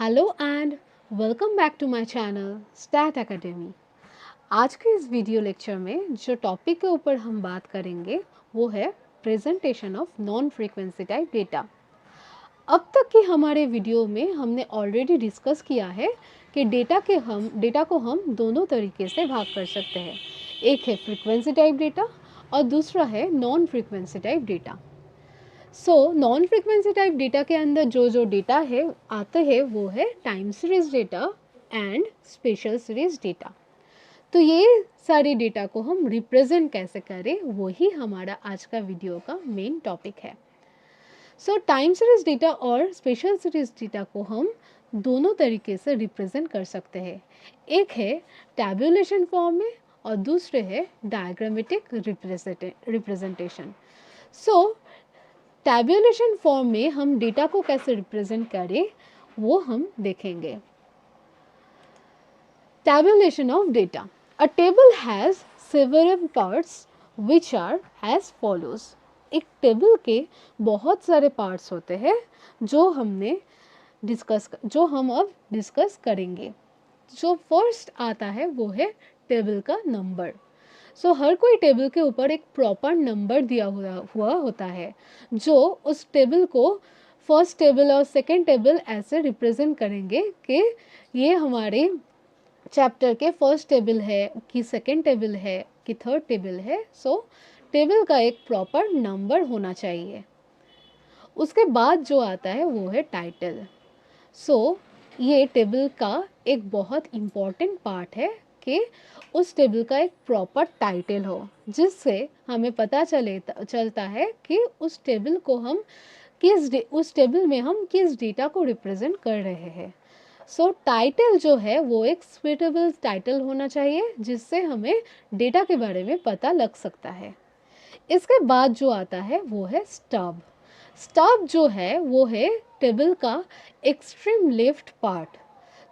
Hello and welcome back to my channel stat academy. आज के इस वीडियो लेक्चर में जो टॉपिक के ऊपर हम बात करेंगे वो है presentation of non frequency type data. अब तक की हमारे वीडियो में हमने ऑलरेडी डिस्कस किया है कि डेटा को हम दोनों तरीके से भाग कर सकते हैं। एक है फ्रीक्वेंसी टाइप डेटा और दूसरा है non frequency type data. Non frequency type data के अंदर जो डेटा है आते हैं वो है time series data and special series data. तो ये सारे डेटा को हम रिप्रेजेंट कैसे करें वही हमारा आज का वीडियो का मेन टॉपिक है। टाइम सीरीज डेटा और स्पेशल सीरीज डेटा को हम दोनों तरीके से रिप्रेजेंट कर सकते हैं। एक है टैब्यूलेशन फॉर्म में और दूसरे है डायग्रामेटिक रिप्रेजेंटेशन। टैब्यूलेशन फॉर्म में हम डेटा को कैसे रिप्रेजेंट करें वो हम देखेंगे। Tabulation of data. A table has several parts which are as follows. एक टेबल के बहुत सारे पार्ट्स होते हैं जो हम अब डिस्कस करेंगे। जो फर्स्ट आता है वो है टेबल का नंबर। हर कोई टेबल के ऊपर एक प्रॉपर नंबर दिया हुआ होता है जो उस टेबल को फर्स्ट टेबल और सेकंड टेबल ऐसे रिप्रेजेंट करेंगे कि ये हमारे चैप्टर के फर्स्ट टेबल है कि सेकंड टेबल है कि थर्ड टेबल है। टेबल का एक प्रॉपर नंबर होना चाहिए। उसके बाद जो आता है वो है टाइटल। ये टेबल का एक बहुत इम्पॉर्टेंट पार्ट है कि उस टेबल का एक प्रॉपर टाइटल हो जिससे हमें पता चलता है कि उस टेबल में हम किस डेटा को रिप्रेजेंट कर रहे हैं। टाइटल जो है वो एक सुइटेबल टाइटल होना चाहिए जिससे हमें डेटा के बारे में पता लग सकता है। इसके बाद जो आता है वो है स्टब। स्टब जो है वो है टेबल का एक्सट्रीम लेफ्ट पार्ट।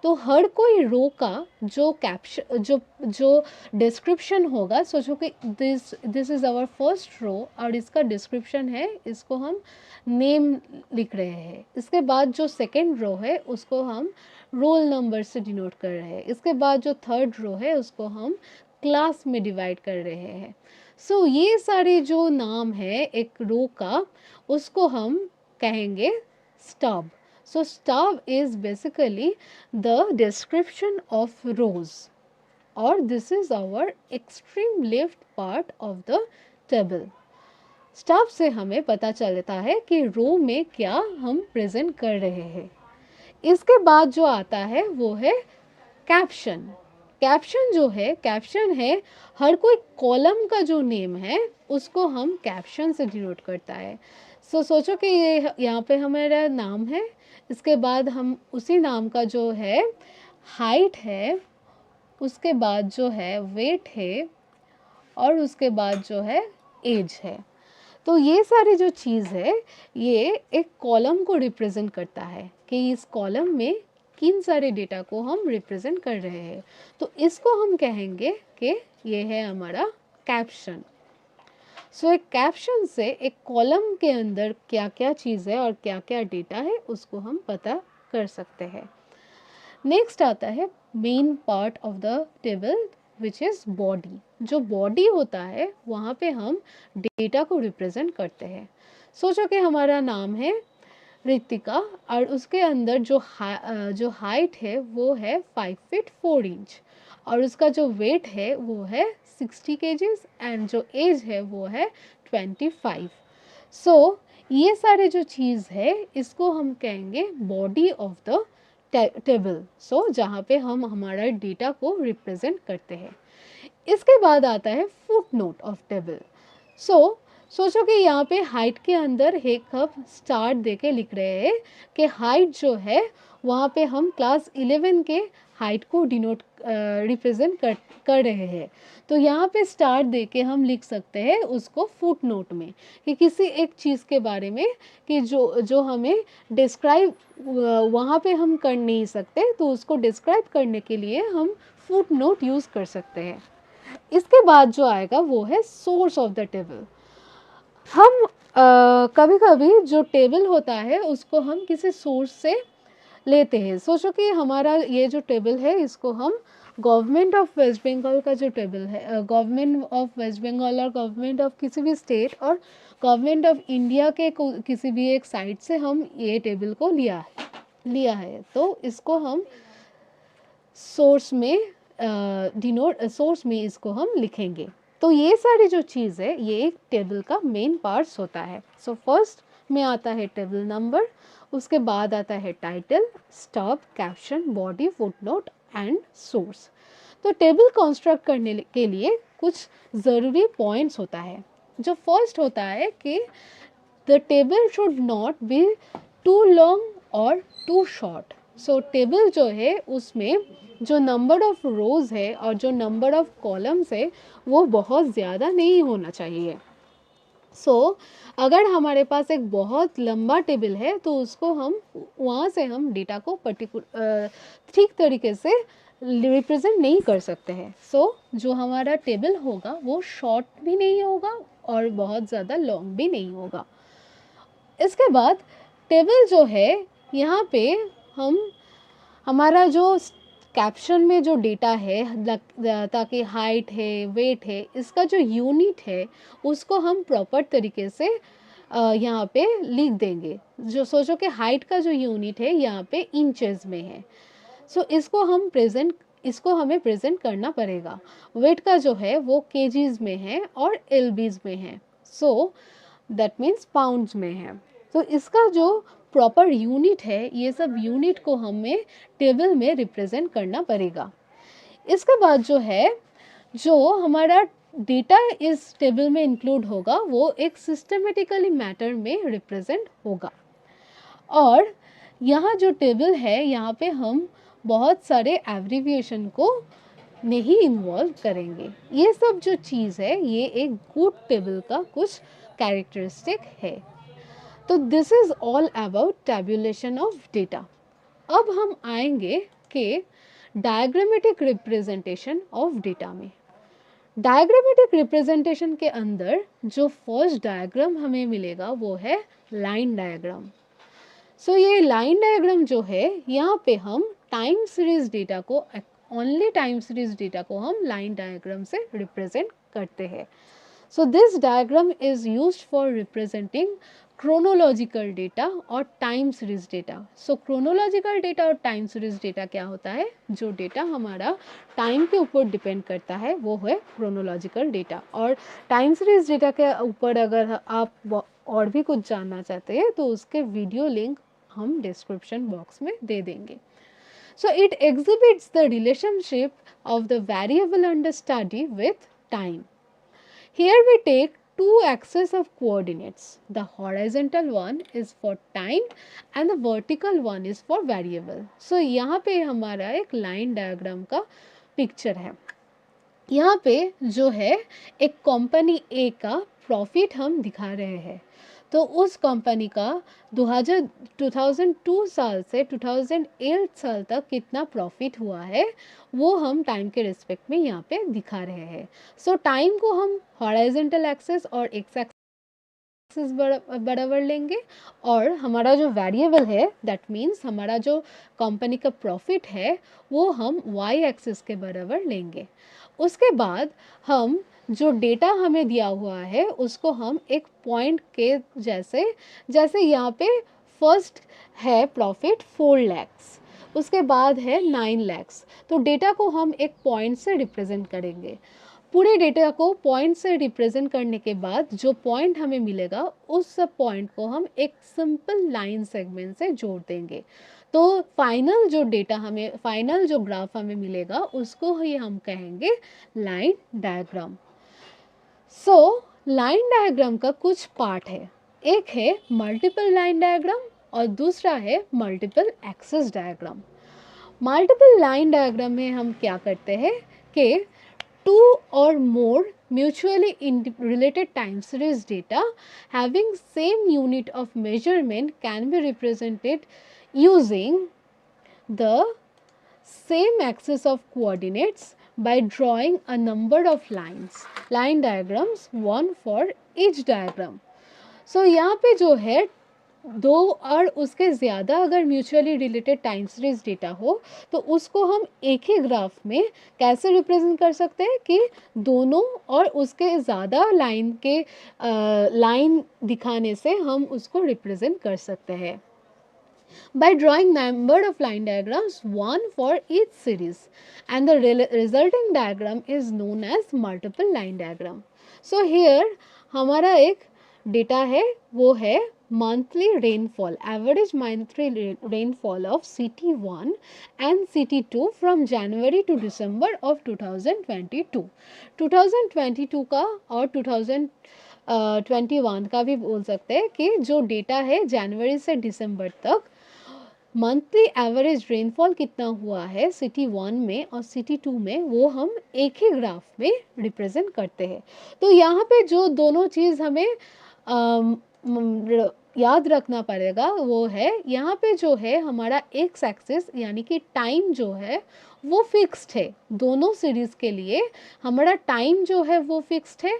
तो हर कोई रो का जो कैप्शन जो डिस्क्रिप्शन होगा, सोचो कि this is our first row और इसका डिस्क्रिप्शन है, इसको हम नेम लिख रहे हैं। इसके बाद जो सेकंड रो है उसको हम रोल नंबर से डिनोट कर रहे हैं। इसके बाद जो थर्ड रो है उसको हम क्लास में डिवाइड कर रहे हैं। ये सारे जो नाम है एक रो का उसको हम कहेंगे stub. Stub is basically the description of rows or this is our extreme left part of the table. Stub से हमें पता चलता है कि रो में क्या हम प्रेजेंट कर रहे हैं। इसके बाद जो आता है वो है कैप्शन। कैप्शन है हर कोई कॉलम का जो नेम है उसको हम कैप्शन से डिनोट करता है। सोचो कि ये यहाँ पे हमारा नाम है, इसके बाद हम उसी नाम का जो है हाइट है, उसके बाद जो है वेट है और उसके बाद जो है एज है। तो ये सारी जो चीज़ है ये एक कॉलम को रिप्रेजेंट करता है कि इस कॉलम में किन सारे डेटा को हम रिप्रेजेंट कर रहे हैं। तो इसको हम कहेंगे कि ये है हमारा कैप्शन। एक कैप्शन से एक कॉलम के अंदर क्या क्या चीज़ है और क्या क्या डेटा है उसको हम पता कर सकते हैं। नेक्स्ट आता है main part of the table which is body. जो बॉडी होता है वहाँ पे हम डेटा को रिप्रेजेंट करते हैं। सोचो कि हमारा नाम है रितिका और उसके अंदर जो हाइट है वो है 5 फीट 4 इंच और उसका जो वेट है वो है 60 kgs एंड जो एज है वो है 25। ये सारे जो चीज़ है इसको हम कहेंगे बॉडी ऑफ द टेबल। जहाँ पे हम हमारा डेटा को रिप्रेजेंट करते हैं। इसके बाद आता है फुट नोट ऑफ टेबल। सोचो कि यहाँ पे हाइट के अंदर एक हम स्टार दे के लिख रहे हैं कि हाइट जो है वहाँ पे हम क्लास 11 के हाइट को डिनोट रिप्रेजेंट कर रहे हैं। तो यहाँ पे स्टार दे के हम लिख सकते हैं उसको फुट नोट में कि किसी एक चीज़ के बारे में कि जो हमें डिस्क्राइब वहाँ पे हम कर नहीं सकते तो उसको डिस्क्राइब करने के लिए हम फुट नोट यूज़ कर सकते हैं। इसके बाद जो आएगा वो है सोर्स ऑफ द टेबल। हम कभी कभी जो टेबल होता है उसको हम किसी सोर्स से लेते हैं। सोचो कि हमारा ये जो टेबल है इसको हम गवर्नमेंट ऑफ वेस्ट बंगाल का जो टेबल है, गवर्नमेंट ऑफ वेस्ट बंगाल और गवर्नमेंट ऑफ किसी भी स्टेट और गवर्नमेंट ऑफ इंडिया के किसी भी एक साइट से हम ये टेबल को लिया है, तो इसको हम सोर्स में इसको हम लिखेंगे। तो ये सारी जो चीज़ है ये एक टेबल का मेन पार्ट्स होता है। सो फर्स्ट में आता है टेबल नंबर, उसके बाद आता है title, stub, caption, body, footnote and source. तो टेबल कंस्ट्रक्ट करने के लिए कुछ ज़रूरी पॉइंट्स होता है। जो फर्स्ट होता है कि the table should not be too long और टू शॉर्ट। सो टेबल जो है उसमें जो नंबर ऑफ रोज़ है और जो नंबर ऑफ कॉलम्स है वो बहुत ज़्यादा नहीं होना चाहिए। अगर हमारे पास एक बहुत लंबा टेबल है तो उसको हम वहाँ से हम डेटा को ठीक तरीके से रिप्रेजेंट नहीं कर सकते हैं। जो हमारा टेबल होगा वो शॉर्ट भी नहीं होगा और बहुत ज़्यादा लॉन्ग भी नहीं होगा। इसके बाद टेबल जो है यहाँ पे हम हमारा जो कैप्शन में जो डेटा है ताकि हाइट है, वेट है, इसका जो यूनिट है उसको हम प्रॉपर तरीके से यहाँ पे लिख देंगे। जो सोचो कि हाइट का जो यूनिट है यहाँ पे इंचेस में है, इसको हमें प्रेजेंट करना पड़ेगा। वेट का जो है वो केजीज में है और एलबीज में है, सो दैट मीन्स पाउंड्स में है। तो इसका जो प्रॉपर यूनिट है ये सब यूनिट को हमें टेबल में रिप्रेजेंट करना पड़ेगा। इसके बाद जो हमारा डेटा इस टेबल में इंक्लूड होगा वो एक सिस्टमेटिकली मैटर में रिप्रेजेंट होगा। और यहाँ जो टेबल है यहाँ पे हम बहुत सारे एब्रिविएशन को नहीं इन्वॉल्व करेंगे। ये सब जो चीज़ है ये एक गुड टेबल का कुछ कैरेक्टरिस्टिक है। तो this is all about tabulation of data. अब हम आएंगे कि डायग्रामेटिक रिप्रेजेंटेशन ऑफ डेटा में। डायग्रामेटिक रिप्रेजेंटेशन के अंदर जो फर्स्ट डायग्राम हमें मिलेगा वो है लाइन डायग्राम। ये लाइन डायग्राम जो है यहाँ पे हम टाइम सीरीज डेटा को ओनली टाइम सीरीज डेटा को हम लाइन डायग्राम से रिप्रेजेंट करते हैं। This diagram is used for representing chronological data और time series data. Chronological data और टाइम सीरीज डेटा क्या होता है? जो डेटा हमारा टाइम के ऊपर डिपेंड करता है वो है क्रोनोलॉजिकल डेटा। और टाइम सीरीज डेटा के ऊपर अगर आप और भी कुछ जानना चाहते हैं तो उसके वीडियो लिंक हम डिस्क्रिप्शन बॉक्स में दे देंगे। It exhibits the relationship of the variable under study with time. Here we take two axes of coordinates. The horizontal one is for time and the vertical one is for variable. यहाँ पे हमारा एक line diagram का picture है। यहाँ पे जो है एक कंपनी ए का प्रॉफिट हम दिखा रहे हैं। तो उस कंपनी का 2002 साल से 2008 साल तक कितना प्रॉफिट हुआ है वो हम टाइम के रिस्पेक्ट में यहाँ पे दिखा रहे हैं। टाइम को हम हॉरिजॉन्टल एक्सिस और एक्स एक्सिस बराबर लेंगे और हमारा जो वेरिएबल है दैट मीन्स हमारा जो कंपनी का प्रॉफिट है वो हम वाई एक्सिस के बराबर लेंगे। उसके बाद हम जो डेटा हमें दिया हुआ है उसको हम एक पॉइंट के जैसे यहाँ पे फर्स्ट है प्रॉफिट 4 lakhs, उसके बाद है 9 lakhs। तो डेटा को हम एक पॉइंट से रिप्रेजेंट करेंगे। पूरे डेटा को पॉइंट से रिप्रेजेंट करने के बाद जो पॉइंट हमें मिलेगा उस सब पॉइंट को हम एक सिंपल लाइन सेगमेंट से जोड़ देंगे। तो फाइनल जो ग्राफ हमें मिलेगा उसको ही हम कहेंगे लाइन डायग्राम। लाइन डायग्राम का कुछ पार्ट है, एक है मल्टीपल लाइन डायग्राम और दूसरा है multiple axis diagram. Multiple line diagram में हम क्या करते हैं कि 2 or more mutually related time series data having same unit of measurement can be represented using the same axis of coordinates by drawing a number of line diagrams, one for each diagram. यहाँ पे जो है दो और उसके ज़्यादा अगर mutually related time series data हो तो उसको हम एक ही ग्राफ में कैसे रिप्रेजेंट कर सकते हैं कि दोनों और उसके ज़्यादा लाइन दिखाने से हम उसको रिप्रेजेंट कर सकते हैं by drawing number of line diagrams, one for each series, and the resulting diagram is known as multiple line diagram. So here हमारा एक डेटा है वो है monthly rainfall, average monthly rainfall of CT1 and CT2 from January to December of 2022. 2022 का और 2021 का भी बोल सकते हैं कि जो डेटा है जनवरी से दिसंबर तक मंथली एवरेज रेनफॉल कितना हुआ है सिटी 1 में और सिटी 2 में, वो हम एक ही ग्राफ में रिप्रेजेंट करते हैं। तो यहाँ पे जो दोनों चीज़ हमें याद रखना पड़ेगा वो है, यहाँ पे जो है हमारा एक्स एक्सिस यानी कि टाइम जो है वो फिक्स्ड है, दोनों सीरीज़ के लिए हमारा टाइम जो है वो फिक्स्ड है।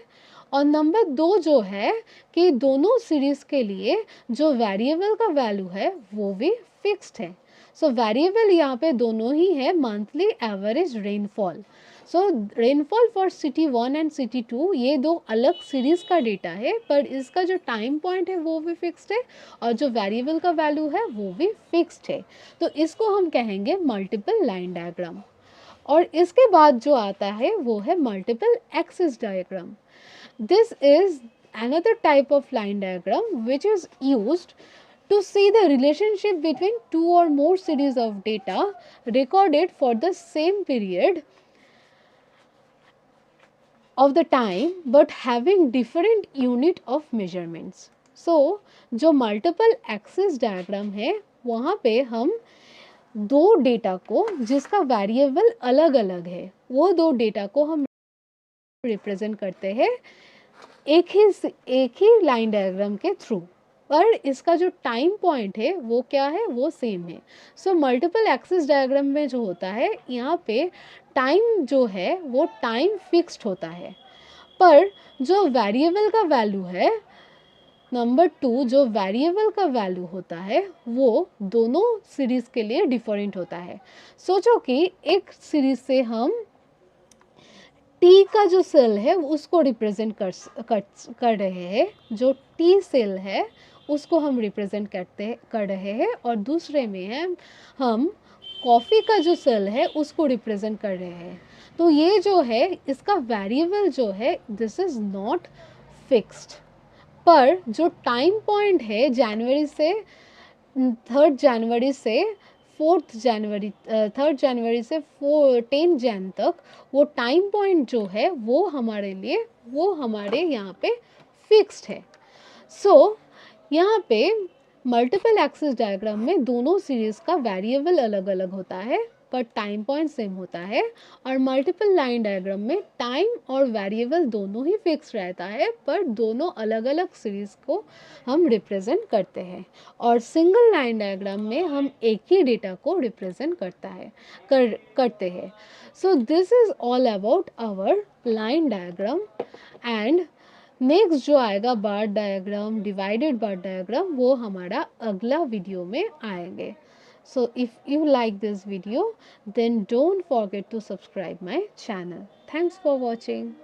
और नंबर 2 जो है कि दोनों सीरीज़ के लिए जो वेरिएबल का वैल्यू है वो भी फिक्स्ड है। सो वेरिएबल यहाँ पे दोनों ही है, monthly average rainfall. So rainfall for city 1 and city 2 ये दो अलग सीरीज़ का डेटा है, पर इसका जो टाइम पॉइंट है वो भी फिक्स्ड है और जो वेरिएबल का वैल्यू है वो भी फिक्स्ड है। तो इसको हम कहेंगे मल्टीपल लाइन डायग्राम। और इसके बाद जो आता है वो है multiple axis diagram. This is another type of line diagram which is used to see the relationship between two or more series of data recorded for the same period of the time but having different unit of measurements. So जो multiple axis diagram है वहाँ पे हम दो data को जिसका variable अलग अलग है वो दो डेटा को हम रिप्रेजेंट करते हैं एक ही लाइन डायग्राम के थ्रू, पर इसका जो टाइम पॉइंट है वो क्या है, वो सेम है। सो मल्टीपल एक्सिस डायग्राम में जो होता है यहाँ पे टाइम जो है वो टाइम फिक्स्ड होता है, पर जो वेरिएबल का वैल्यू है नंबर 2 जो वेरिएबल का वैल्यू होता है वो दोनों सीरीज़ के लिए डिफरेंट होता है। सोचो कि एक सीरीज़ से हम टी का जो सेल है उसको रिप्रेजेंट कर रहे हैं, जो टी सेल है उसको हम रिप्रेजेंट कर रहे हैं, और दूसरे में है हम कॉफ़ी का जो सेल है उसको रिप्रेजेंट कर रहे हैं। तो ये जो है इसका वेरिएबल जो है दिस इज़ नॉट फिक्स्ड, पर जो टाइम पॉइंट है जनवरी से 3 जनवरी से 4 जनवरी 3 जनवरी से 10 जन तक वो टाइम पॉइंट जो है वो हमारे यहाँ पे फिक्स्ड है। सो यहाँ पे मल्टीपल एक्सिस डायग्राम में दोनों सीरीज़ का वेरिएबल अलग अलग होता है पर टाइम पॉइंट सेम होता है, और मल्टीपल लाइन डायग्राम में टाइम और वेरिएबल दोनों ही फिक्स रहता है पर दोनों अलग अलग सीरीज़ को हम रिप्रेजेंट करते हैं, और सिंगल लाइन डायग्राम में हम एक ही डेटा को रिप्रेजेंट करते हैं। So this is all about our line diagram. And next जो आएगा bar diagram, divided bar diagram, वो हमारा अगला वीडियो में आएंगे। So if you like this video, then don't forget to subscribe my channel. Thanks for watching.